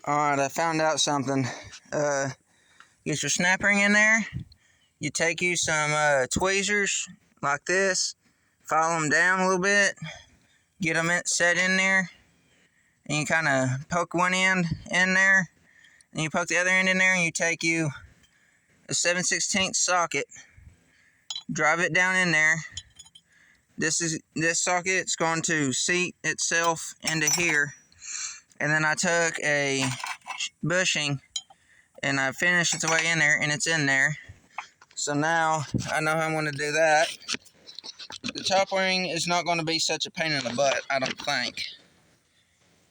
Alright, I found out something. Get your snap ring in there. You take you some tweezers like this, file them down a little bit, get them set in there, and you kind of poke one end in there, and you poke the other end in there, and you take you a 7/16 socket, drive it down in there. This socket's going to seat itself into here, and then I took a bushing and I finished its way in there, and it's in there. So now I know how I'm going to do that. The top ring is not going to be such a pain in the butt, I don't think.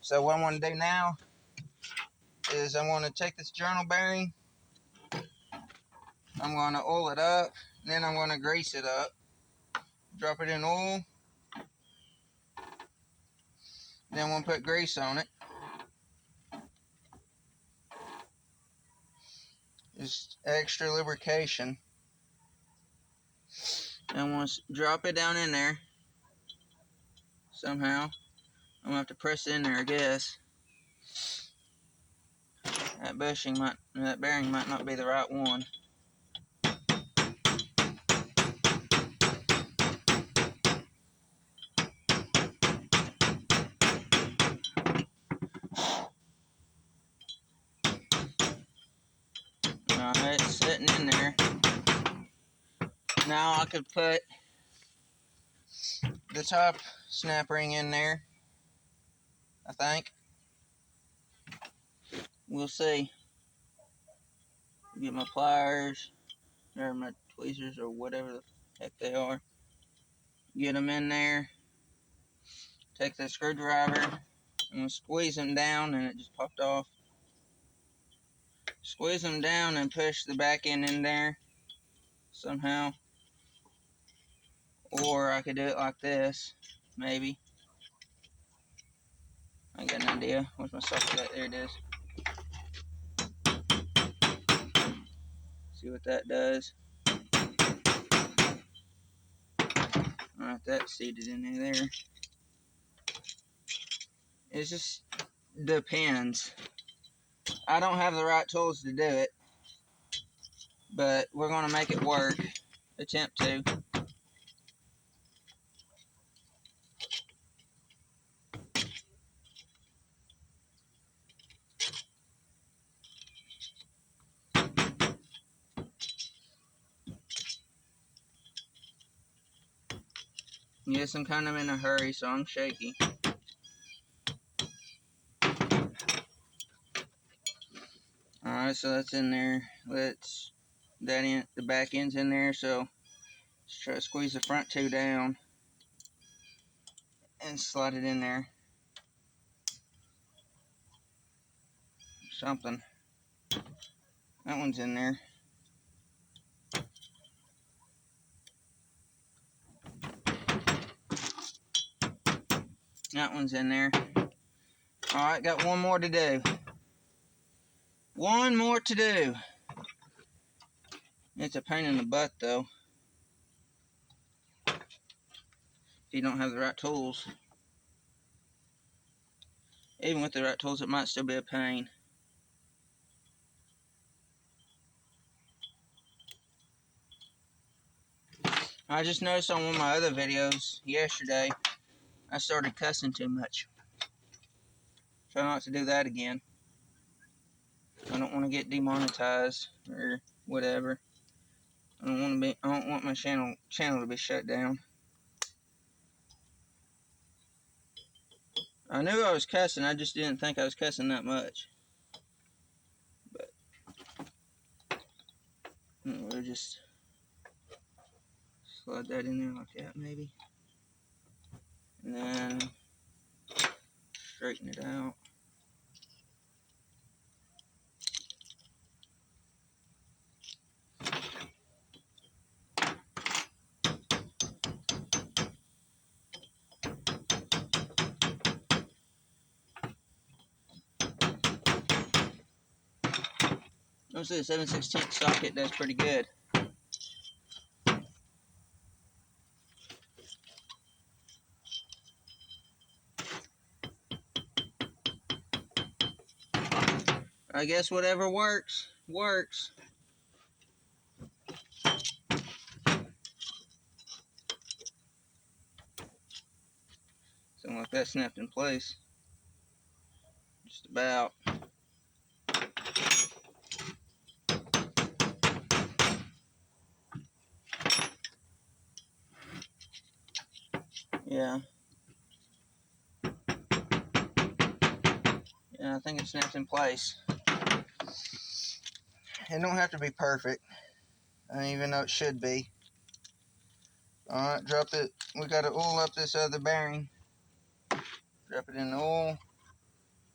So what I'm going to do now is I'm going to take this journal bearing, I'm going to oil it up, and then I'm going to grease it up. Drop it in oil, then we'll put grease on it. Just extra lubrication. And once drop it down in there somehow. I'm gonna have to press it in there, I guess. That bearing might not be the right one. Alright, it's sitting in there. Now I could put the top snap ring in there, I think. We'll see. Get my pliers, or my tweezers, or whatever the heck they are. Get them in there. Take the screwdriver. I'm going to squeeze them down, and it just popped off. Squeeze them down and push the back end in there somehow. Or I could do it like this, maybe. I got an idea. Where's my socket at? There it is. See what that does. Alright, that's seated in there. It just depends. I don't have the right tools to do it, but we're going to make it work. Attempt to. Yes, I'm kind of in a hurry, so I'm shaky. Alright, so that's in there. The back end's in there, so let's try to squeeze the front two down and slide it in there. Something. That one's in there. That one's in there. Alright, got one more to do. One more to do. It's a pain in the butt, though, if you don't have the right tools. Even with the right tools, it might still be a pain. I just noticed on one of my other videos yesterday, I started cussing too much. Try not to do that again. I don't want to get demonetized or whatever. I don't want my channel to be shut down. I knew I was cussing, I just didn't think I was cussing that much. But we'll just slide that in there like that, maybe. And then straighten it out. Mostly the 7/16 socket does pretty good. I guess whatever works, works. Something like that snapped in place. Just about. Yeah. Yeah, I think it snaps in place. It don't have to be perfect. I don't even know it should be. Alright, drop it. We gotta oil up this other bearing. Drop it in the oil.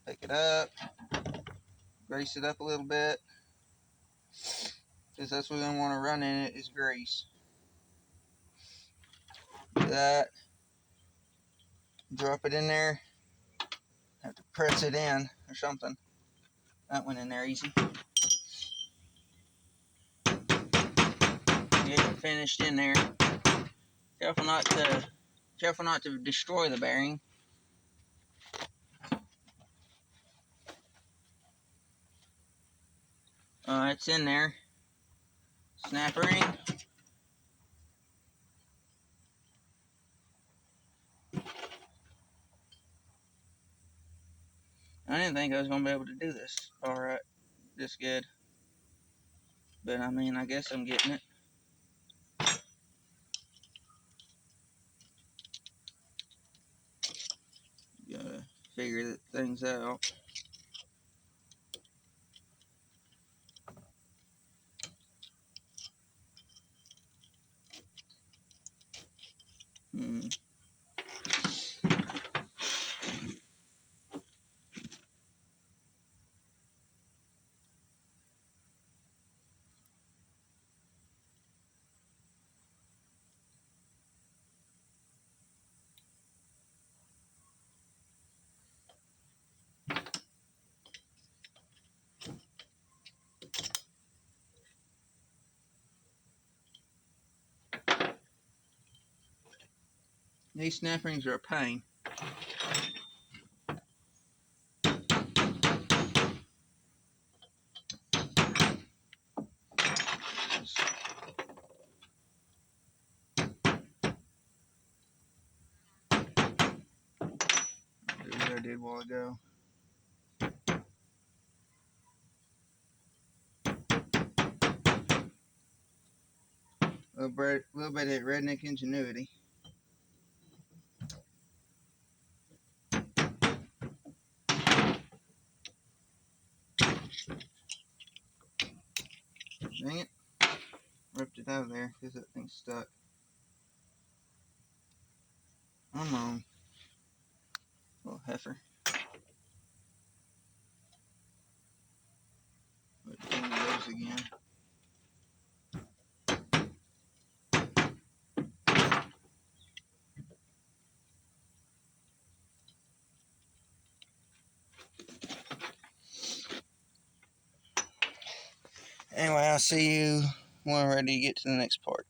Pick it up. Grease it up a little bit. Because that's what we're gonna want to run in it is grease. Do that. Drop it in there. Have to press it in or something. That went in there easy. Get it finished in there. Careful not to destroy the bearing. It's in there. Snap ring. I didn't think I was gonna be able to do this alright, this good. But I mean, I guess I'm getting it. Gotta figure things out. These snap rings are a pain. Do what I did a while ago. A little bit of redneck ingenuity. Dang it. Ripped it out of there because that thing's stuck. Come on. Little heifer. Let's do one of those again. Anyway, I'll see you when we're ready to get to the next part.